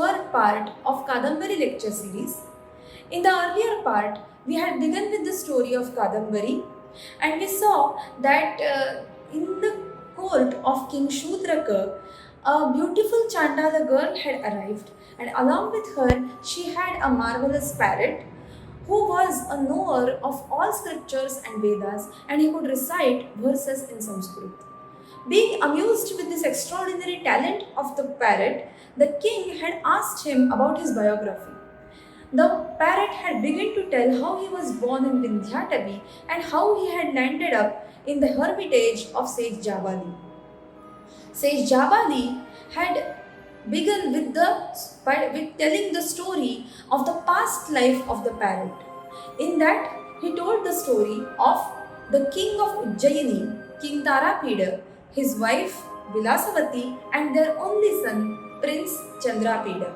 third part of Kadambari lecture series. In the earlier part, we had begun with the story of Kadambari, and we saw that in the court of King Shudraka, a beautiful Chandala girl had arrived, and along with her, she had a marvelous parrot who was a knower of all scriptures and Vedas, and he could recite verses in Sanskrit. Being amused with this extraordinary talent of the parrot, the king had asked him about his biography. The parrot had begun to tell how he was born in Vindhyatavi and how he had landed up in the hermitage of Sage Jabali. Sage Jabali had begun with telling the story of the past life of the parrot. In that, he told the story of the king of Ujjayini, King Tarapida, his wife Vilasavati, and their only son, Prince Chandrapida.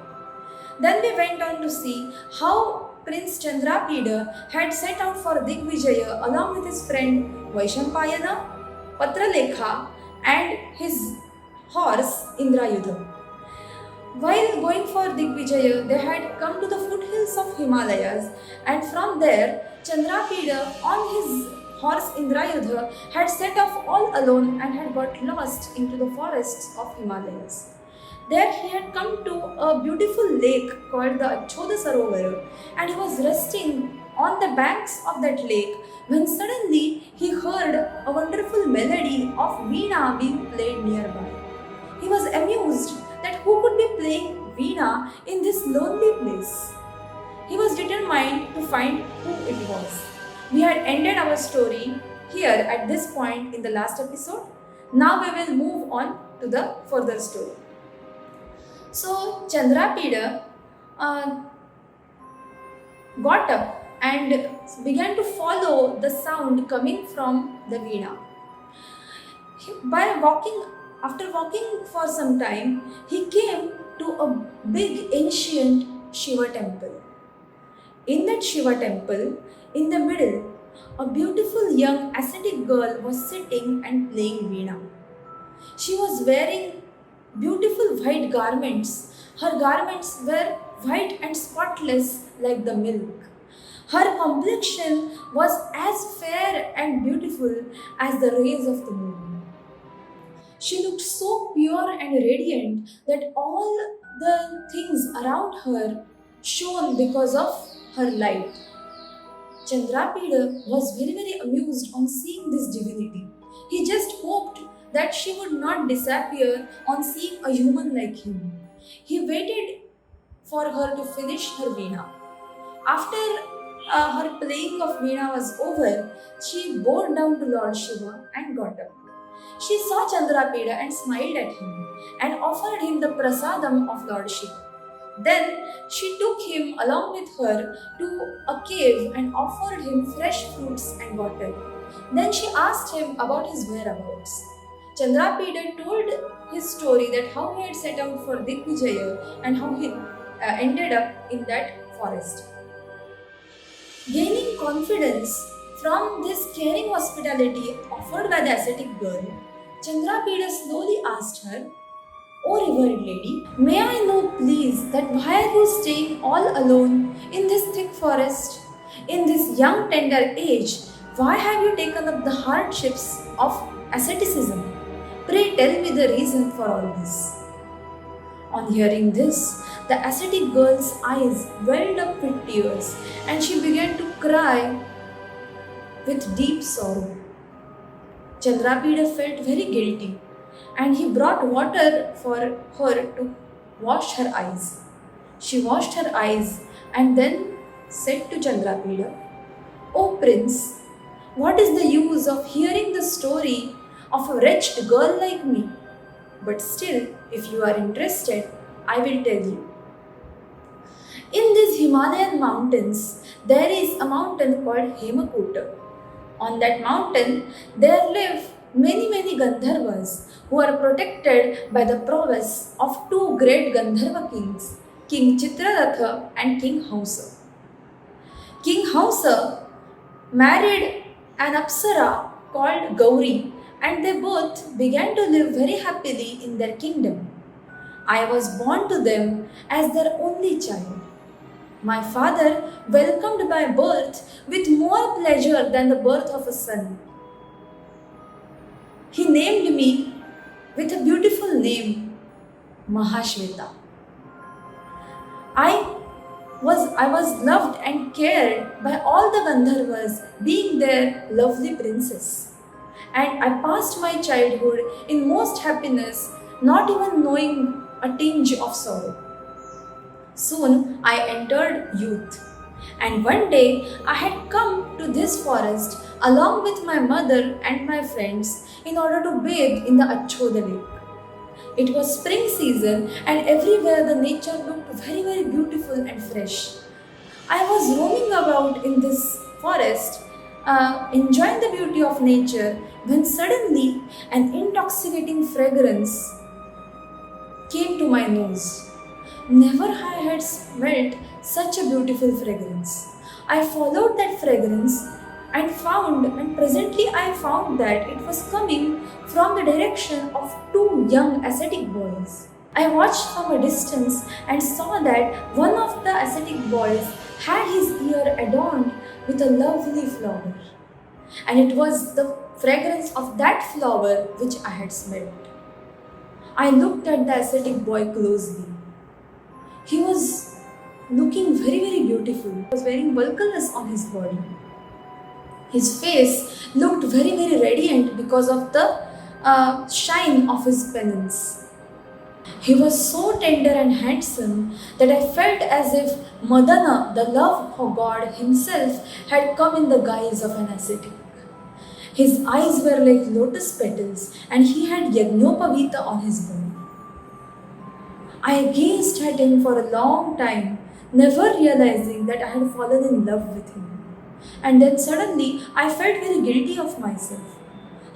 Then we went on to see how Prince Chandrapida had set out for Digvijaya along with his friend Vaishampayana, Patralekha, and his horse Indrayudha. While going for Digvijaya, they had come to the foothills of Himalayas, and from there, Chandrapida on his horse Indrayudha had set off all alone and had got lost into the forests of Himalayas. There he had come to a beautiful lake called the Achyuta Sarovara, and he was resting on the banks of that lake when suddenly he heard a wonderful melody of veena being played nearby. He was amused that who could be playing veena in this lonely place. He was determined to find who it was. We had ended our story here at this point in the last episode. Now we will move on to the further story. So Chandrapida got up and began to follow the sound coming from the veena. After walking for some time, he came to a big ancient Shiva temple. In that Shiva temple, in the middle, a beautiful young ascetic girl was sitting and playing veena. She was wearing beautiful white garments. Her garments were white and spotless like the milk. Her complexion was as fair and beautiful as the rays of the moon. She looked so pure and radiant that all the things around her shone because of her light. Chandrapida was very amused on seeing this divinity. He just hoped that she would not disappear on seeing a human like him. He waited for her to finish her veena. After her playing of veena was over, she bowed down to Lord Shiva and got up. She saw Chandrapida and smiled at him and offered him the prasadam of Lord Shiva. Then she took him along with her to a cave and offered him fresh fruits and water. Then she asked him about his whereabouts. Chandrapida told his story that how he had set out for Digvijaya and how he ended up in that forest. Gaining confidence from this caring hospitality offered by the ascetic girl, Chandrapida slowly asked her, "O revered lady, may I know please that why are you staying all alone in this thick forest? In this young tender age, why have you taken up the hardships of asceticism? Pray tell me the reason for all this." On hearing this, the ascetic girl's eyes welled up with tears and she began to cry with deep sorrow. Chandrapida felt very guilty and he brought water for her to wash her eyes. She washed her eyes and then said to Chandrapida, "O prince, what is the use of hearing the story of a wretched girl like me? But still, if you are interested, I will tell you. In these Himalayan mountains, there is a mountain called Hemakuta. On that mountain, there live many Gandharvas who are protected by the prowess of two great Gandharva kings, King Chitraratha and King Hamsa. King Hamsa married an Apsara called Gauri and they both began to live very happily in their kingdom. I was born to them as their only child. My father welcomed my birth with more pleasure than the birth of a son. He named me with a beautiful name, Mahashweta. I I was loved and cared by all the Gandharvas, being their lovely princess. And I passed my childhood in most happiness, not even knowing a tinge of sorrow. Soon I entered youth, and one day I had come to this forest along with my mother and my friends in order to bathe in the Achoda lake. It was spring season, and everywhere the nature looked very, very beautiful and fresh. I was roaming about in this forest, enjoying the beauty of nature, when suddenly an intoxicating fragrance came to my nose. Never I had smelt such a beautiful fragrance. I followed that fragrance and presently I found that it was coming from the direction of two young ascetic boys. I watched from a distance and saw that one of the ascetic boys had his ear adorned with a lovely flower, and it was the fragrance of that flower which I had smelled. I looked at the ascetic boy closely. He was looking very, very beautiful. He was wearing bulkalus on his body. His face looked very, very radiant because of the shine of his penance. He was so tender and handsome that I felt as if Madana, the love of God himself, had come in the guise of an ascetic. His eyes were like lotus petals and he had Yagnopavita on his body. I gazed at him for a long time, never realizing that I had fallen in love with him. And then suddenly I felt very guilty of myself.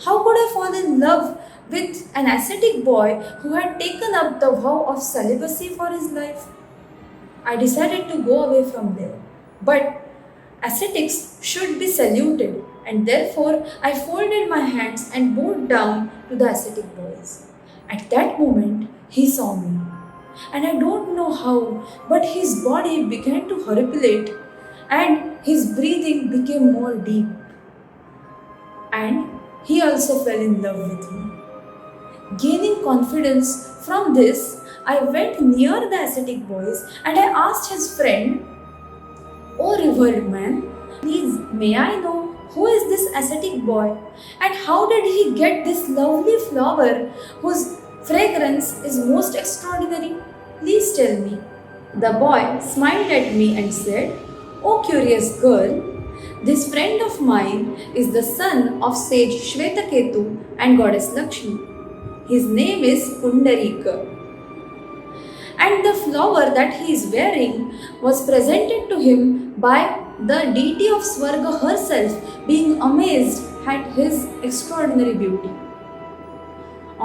How could I fall in love with an ascetic boy who had taken up the vow of celibacy for his life? I decided to go away from there. But ascetics should be saluted, and therefore I folded my hands and bowed down to the ascetic boys. At that moment, he saw me. And I don't know how, but his body began to horripilate and his breathing became more deep. And he also fell in love with me. Gaining confidence from this, I went near the ascetic boys and I asked his friend, "Oh, revered man, please may I know who is this ascetic boy and how did he get this lovely flower whose fragrance is most extraordinary? Please tell me." The boy smiled at me and said, "Oh, curious girl, this friend of mine is the son of sage Shvetaketu and goddess Lakshmi. His name is Pundarika. And the flower that he is wearing was presented to him by the deity of Swarga herself, being amazed at his extraordinary beauty."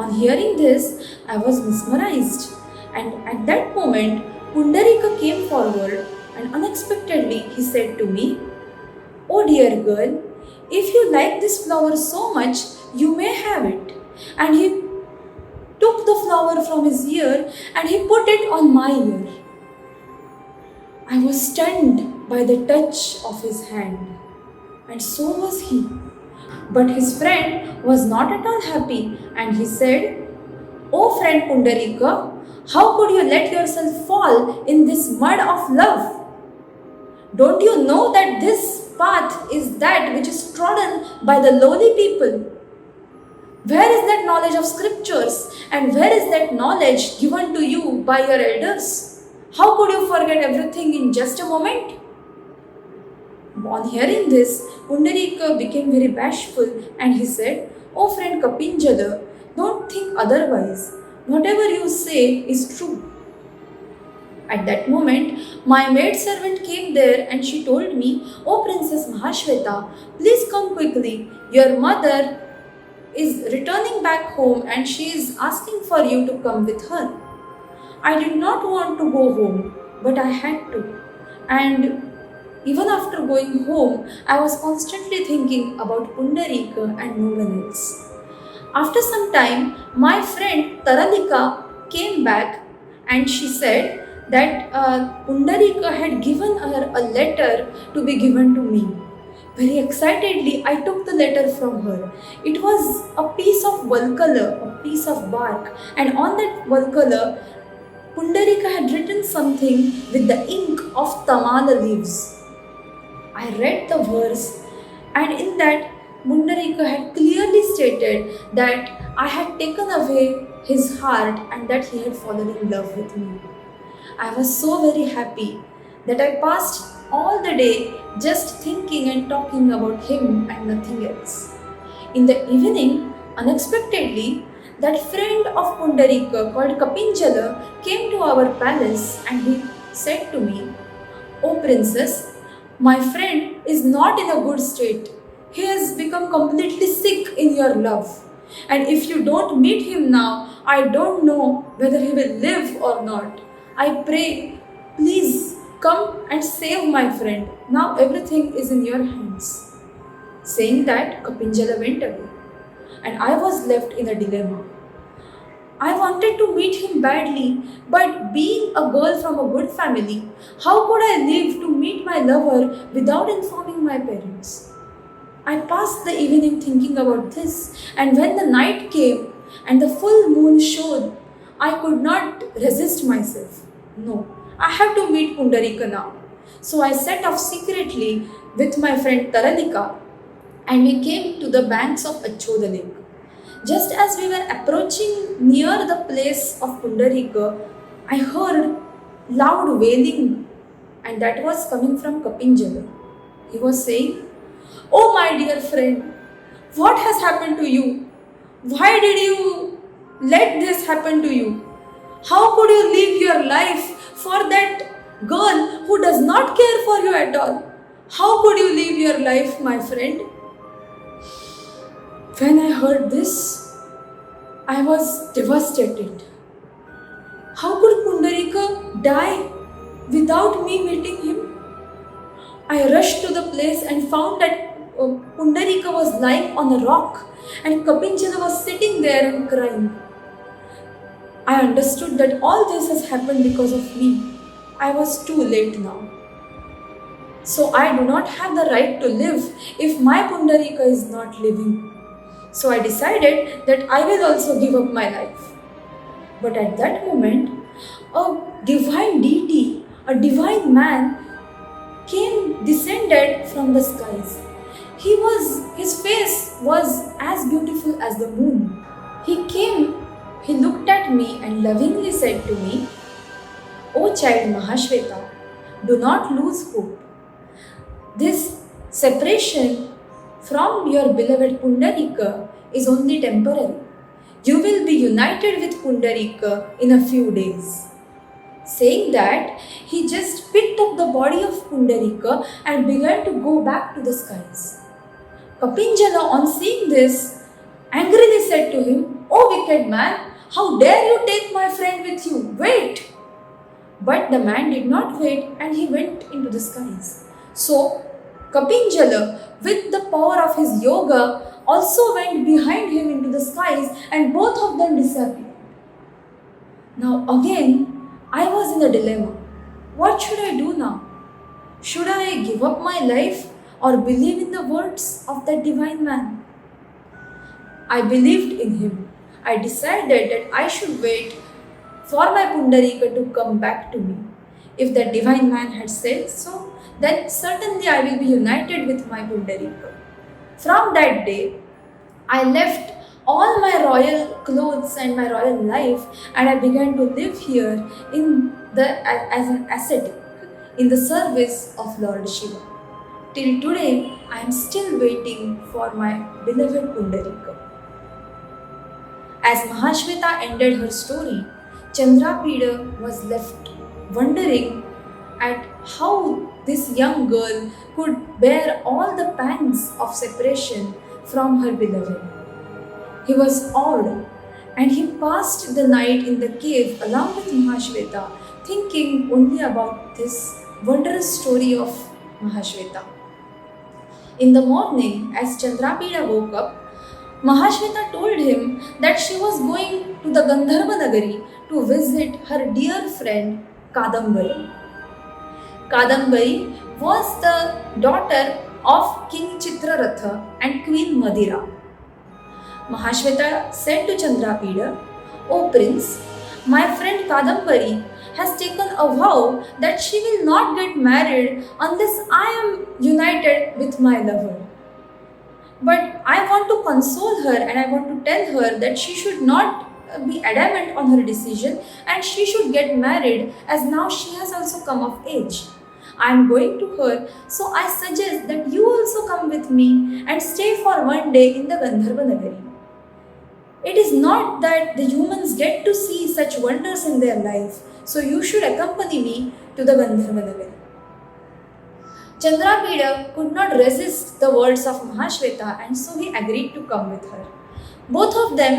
On hearing this, I was mesmerized, and at that moment, Pundarika came forward and unexpectedly he said to me, "Oh dear girl, if you like this flower so much, you may have it." And he took the flower from his ear and he put it on my ear. I was stunned by the touch of his hand, and so was he. But his friend was not at all happy and he said, "Oh friend Pundarika, how could you let yourself fall in this mud of love? Don't you know that this path is that which is trodden by the lowly people? Where is that knowledge of scriptures and where is that knowledge given to you by your elders? How could you forget everything in just a moment?" On hearing this, Pundarika became very bashful and he said, "Oh friend Kapinjada, don't think otherwise. Whatever you say is true." At that moment, my maidservant came there and she told me, "Oh Princess Mahashweta, please come quickly. Your mother is returning back home and she is asking for you to come with her." I did not want to go home, but I had to. And even after going home, I was constantly thinking about Pundarika and no one else. After some time, my friend Taralika came back and she said that Pundarika had given her a letter to be given to me. Very excitedly, I took the letter from her. It was a piece of Valkala, a piece of bark, and on that Valkala, Pundarika had written something with the ink of tamala leaves. I read the verse, and in that, Pundarika had clearly stated that I had taken away his heart and that he had fallen in love with me. I was so very happy that I passed all the day just thinking and talking about him and nothing else. In the evening, unexpectedly, that friend of Pundarika called Kapinjala came to our palace and he said to me, "O princess, my friend is not in a good state. He has become completely sick in your love. And if you don't meet him now, I don't know whether he will live or not. I pray, please come and save my friend. Now everything is in your hands." Saying that, Kapinjala went away, and I was left in a dilemma. I wanted to meet him badly, but being a girl from a good family, how could I live to meet my lover without informing my parents? I passed the evening thinking about this, and when the night came and the full moon showed, I could not resist myself. No, I have to meet Pundarika now. So I set off secretly with my friend Taralika, and we came to the banks of Achoda Lake. Just as we were approaching near the place of Pundarika, I heard loud wailing, and that was coming from Kapinjala. He was saying, "Oh my dear friend, what has happened to you? Why did you let this happen to you? How could you live your life for that girl who does not care for you at all? How could you live your life, my friend?" When I heard this, I was devastated. How could Pundarika die without me meeting him? I rushed to the place and found that Pundarika was lying on a rock and Kapinjala was sitting there and crying. I understood that all this has happened because of me. I was too late now. So I do not have the right to live if my Pundarika is not living. So I decided that I will also give up my life. But at that moment, a divine deity, a divine man descended from the skies. His face was as beautiful as the moon. He came, he looked at me and lovingly said to me, "O child Mahashweta, do not lose hope. This separation from your beloved Pundarika is only temporary. You will be united with Pundarika in a few days." Saying that, he just picked up the body of Pundarika and began to go back to the skies. Kapinjala, on seeing this, angrily said to him, "O wicked man, how dare you take my friend with you? Wait!" But the man did not wait and he went into the skies. So, Kapinjala, with the power of his yoga, also went behind him into the skies and both of them disappeared. Now again, I was in a dilemma. What should I do now? Should I give up my life or believe in the words of that divine man? I believed in him. I decided that I should wait for my Pundarika to come back to me. If that divine man had said so, then certainly I will be united with my Pundarika. From that day, I left all my royal clothes and my royal life and I began to live here as an ascetic in the service of Lord Shiva. Till today, I am still waiting for my beloved Pundarika. As Mahashweta ended her story, Chandrapida was left wondering at how this young girl could bear all the pangs of separation from her beloved. He was awed and he passed the night in the cave along with Mahashweta, thinking only about this wondrous story of Mahashweta. In the morning, as Chandrapida woke up, Mahashweta told him that she was going to the Gandharva Nagari to visit her dear friend Kadambari. Kadambari was the daughter of King Chitraratha and Queen Madira. Mahashweta said to Chandrapida, "O prince, my friend Kadambari has taken a vow that she will not get married unless I am united with my lover. But I want to console her and I want to tell her that she should not be adamant on her decision and she should get married as now she has also come of age. I am going to her, so I suggest that you also come with me and stay for one day in the Gandharva Nagari. It is not that the humans get to see such wonders in their life, so you should accompany me to the Gandharva Nagari." Chandrapida could not resist the words of Mahashweta and so he agreed to come with her. Both of them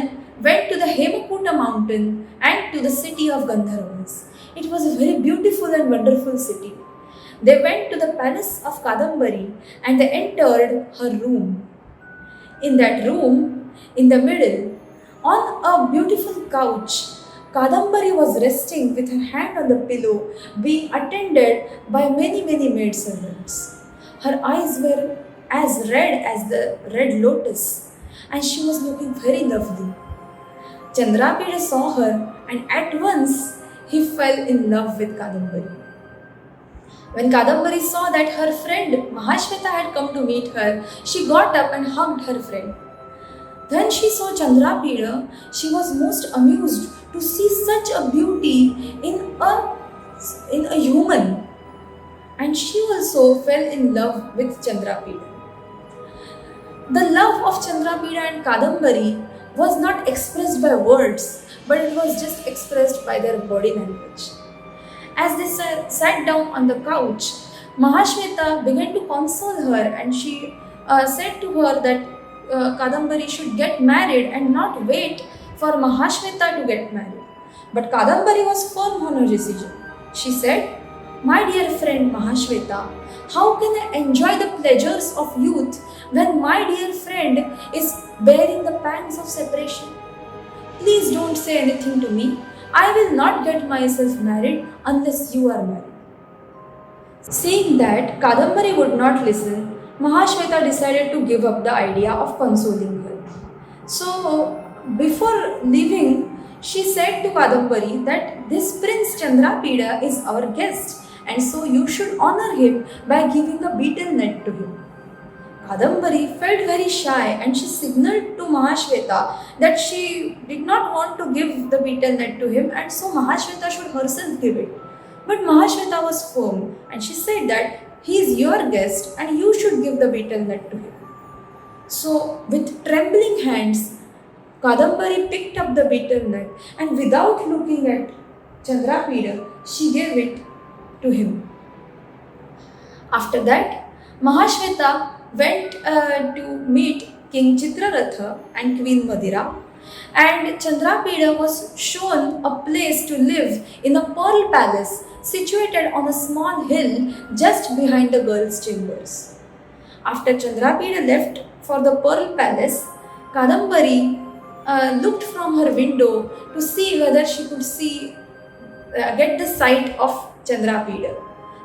went to the Hemakuta mountain and to the city of Gandharvas. It was a very beautiful and wonderful city. They went to the palace of Kadambari and they entered her room. In that room, in the middle, on a beautiful couch, Kadambari was resting with her hand on the pillow, being attended by many maidservants. Her eyes were as red as the red lotus, and she was looking very lovely. Chandrapida saw her, and at once he fell in love with Kadambari. When Kadambari saw that her friend Mahashweta had come to meet her, she got up and hugged her friend. When she saw Chandrapida, she was most amused to see such a beauty in a human, and she also fell in love with Chandrapida. The love of Chandrapida and Kadambari was not expressed by words, but it was just expressed by their body language. As they sat down on the couch, Mahashweta began to console her and she said to her that Kadambari should get married and not wait for Mahashweta to get married. But Kadambari was firm on her decision. She said, "My dear friend Mahashweta, how can I enjoy the pleasures of youth when my dear friend is bearing the pangs of separation? Please don't say anything to me. I will not get myself married unless you are married." Seeing that Kadambari would not listen, Mahashweta decided to give up the idea of consoling her. So, before leaving, she said to Kadambari that this Prince Chandrapida is our guest and so you should honor him by giving a betel nut to him. Kadambari felt very shy and she signaled to Mahashweta that she did not want to give the betel nut to him and so Mahashweta should herself give it. But Mahashweta was firm and she said that he is your guest and you should give the betel nut to him. So, with trembling hands, Kadambari picked up the betel nut and without looking at Chandrapida, she gave it to him. After that, Mahashweta went to meet King Chitraratha and Queen Madira, and Chandrapida was shown a place to live in a pearl palace situated on a small hill just behind the girls' chambers. After Chandrapida left for the pearl palace, Kadambari looked from her window to see whether she could get the sight of Chandrapida.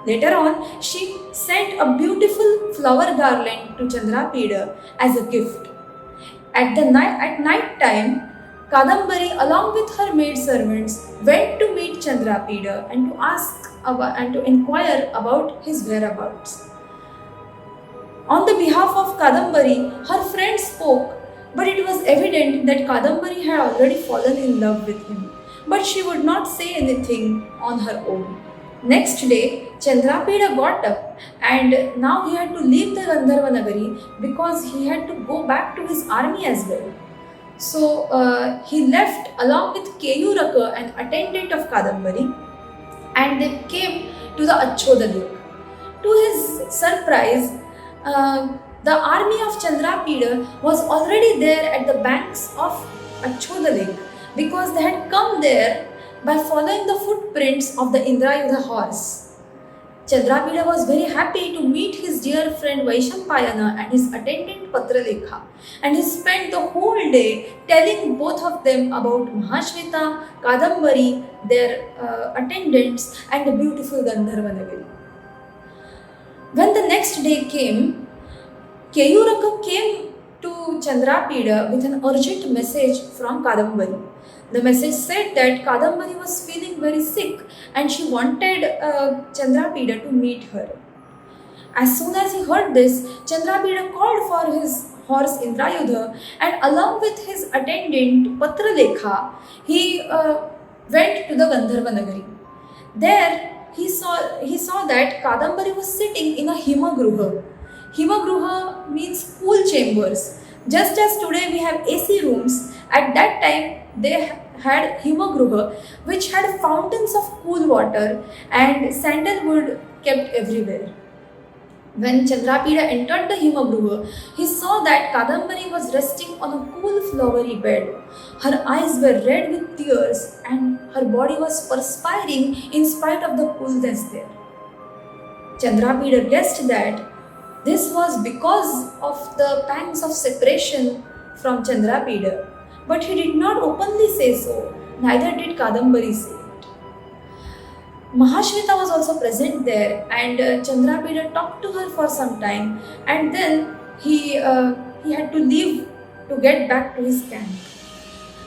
Later on, she sent a beautiful flower garland to Chandrapida as a gift. At night time, Kadambari, along with her maidservants, went to meet Chandrapida and to ask about, and to inquire about his whereabouts. On the behalf of Kadambari, her friend spoke, but it was evident that Kadambari had already fallen in love with him. But she would not say anything on her own. Next day, Chandrapida got up and now he had to leave the Gandharva Nagari because he had to go back to his army as well. So he left along with Keyuraka, an attendant of Kadambari, and they came to the Acchoda Lake. To his surprise, the army of Chandrapida was already there at the banks of Acchoda Lake because they had come there by following the footprints of the Indrayudha horse. Chandrapida was very happy to meet his dear friend Vaishampayana and his attendant Patralekha, and he spent the whole day telling both of them about Mahashweta, Kadambari, their attendants, and the beautiful Gandharva Nagari. When the next day came, Keyuraka came to Chandrapida with an urgent message from Kadambari. The message said that Kadambari was feeling very sick and she wanted Chandrapida to meet her. As soon as he heard this, Chandrapida called for his horse Indrayudha and along with his attendant Patralekha, he went to the Gandharva Nagari. There he saw that Kadambari was sitting in a Himagruha. Himagruha means cool chambers. Just as today we have AC rooms, at that time they had Himagruha, which had fountains of cool water and sandalwood kept everywhere. When Chandrapida entered the Himagruha, he saw that Kadambari was resting on a cool flowery bed. Her eyes were red with tears and her body was perspiring in spite of the coolness there. Chandrapida guessed that this was because of the pangs of separation from Chandrapida, but he did not openly say so, neither did Kadambari say it. Mahashweta was also present there and Chandrapida talked to her for some time and then he had to leave to get back to his camp.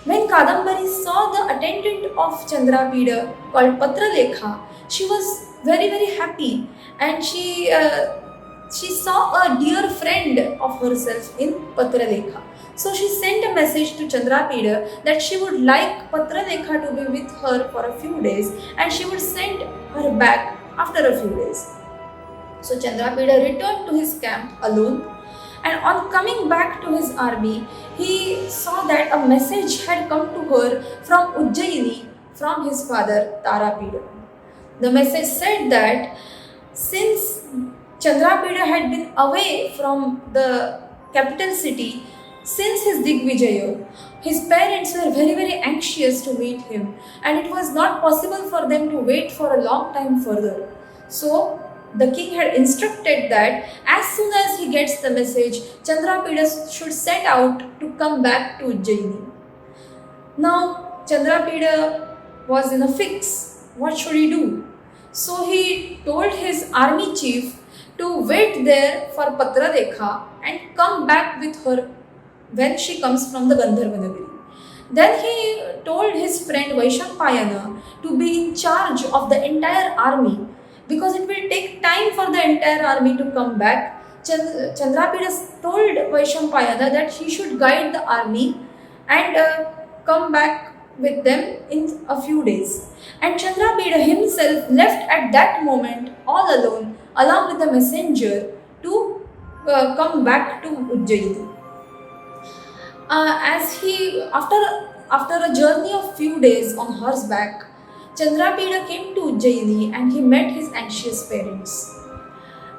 When Kadambari saw the attendant of Chandrapida called Patralekha, she was very happy and she saw a dear friend of herself in Patralekha. So she sent a message to Chandrapida that she would like Patralekha to be with her for a few days and she would send her back after a few days. So Chandrapida returned to his camp alone and on coming back to his army, he saw that a message had come to her from Ujjaini from his father Tarapida. The message said that since Chandrapida had been away from the capital city since his Digvijaya, his parents were very anxious to meet him and it was not possible for them to wait for a long time further. So the king had instructed that as soon as he gets the message, Chandrapida should set out to come back to Ujjaini. Now Chandrapida was in a fix. What should he do? So he told his army chief to wait there for Patralekha and come back with her when she comes from the Gandharva Nagari. Then he told his friend Vaishampayana to be in charge of the entire army because it will take time for the entire army to come back. Chandrapida told Vaishampayana that he should guide the army and come back with them in a few days. And Chandrapida himself left at that moment all alone along with the messenger to come back to Ujjaini. After a journey of few days on horseback, Chandrapida came to Ujjaini and he met his anxious parents.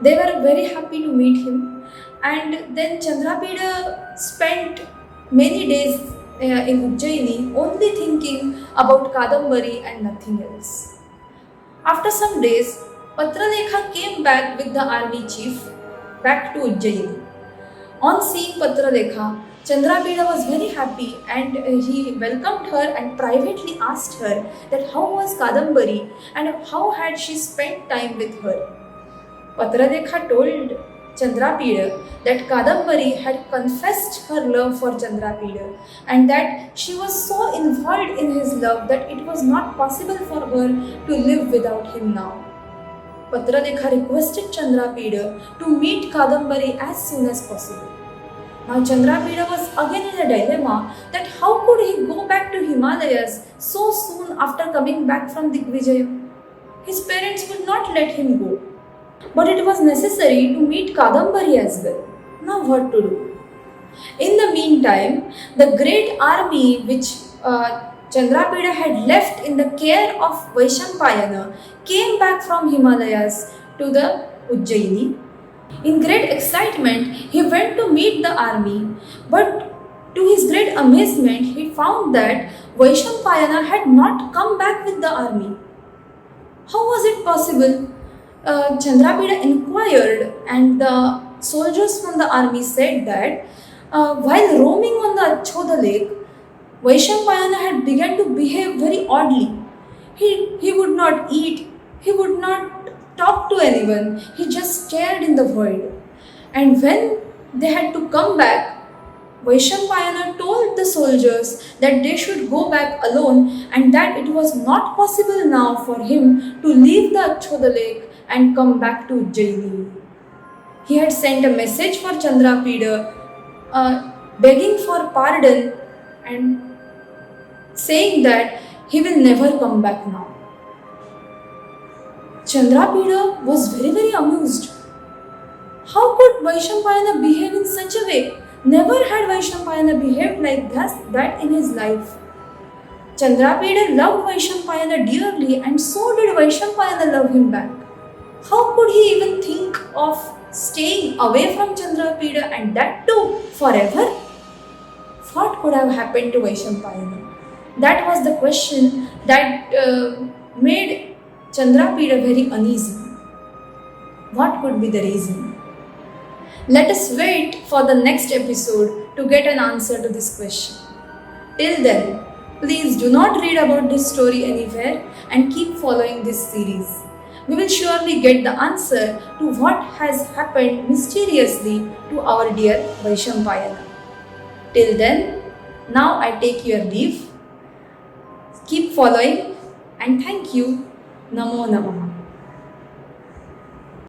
They were very happy to meet him and then Chandrapida spent many days in Ujjaini only thinking about Kadambari and nothing else. After some days, Patralekha came back with the army chief back to Ujjaini. On seeing Patralekha, Chandrapida was very happy and he welcomed her and privately asked her that how was Kadambari and how had she spent time with her. Patralekha told Chandrapida that Kadambari had confessed her love for Chandrapida and that she was so involved in his love that it was not possible for her to live without him now. Patralekha requested Chandrapida to meet Kadambari as soon as possible. Now Chandrapida was again in a dilemma that how could he go back to Himalayas so soon after coming back from Digvijaya? His parents would not let him go. But it was necessary to meet Kadambari as well. Now what to do? In the meantime, the great army which Chandrapida had left in the care of Vaishampayana came back from Himalayas to the Ujjaini. In great excitement, he went to meet the army, but to his great amazement, he found that Vaishampayana had not come back with the army. How was it possible? Chandrapida inquired, and the soldiers from the army said that while roaming on the Achoda lake, Vaishampayana had begun to behave very oddly. He would not eat, he would not talk to anyone, he just stared in the void. And when they had to come back, Vaishampayana told the soldiers that they should go back alone and that it was not possible now for him to leave the Achoda lake and come back to Ujjaini. He had sent a message for Chandrapida, begging for pardon and saying that he will never come back now. Chandrapida was very amused. How could Vaishampayana behave in such a way? Never had Vaishampayana behaved like that in his life. Chandrapida loved Vaishampayana dearly, and so did Vaishampayana love him back. How could he even think of staying away from Chandrapida, and that too forever? What could have happened to Vaishampayana? That was the question that made Chandrapida very uneasy. What could be the reason? Let us wait for the next episode to get an answer to this question. Till then, please do not read about this story anywhere and keep following this series. We will surely get the answer to what has happened mysteriously to our dear Vaishampayana. Till then, now I take your leave. Keep following and thank you. Namo Namah.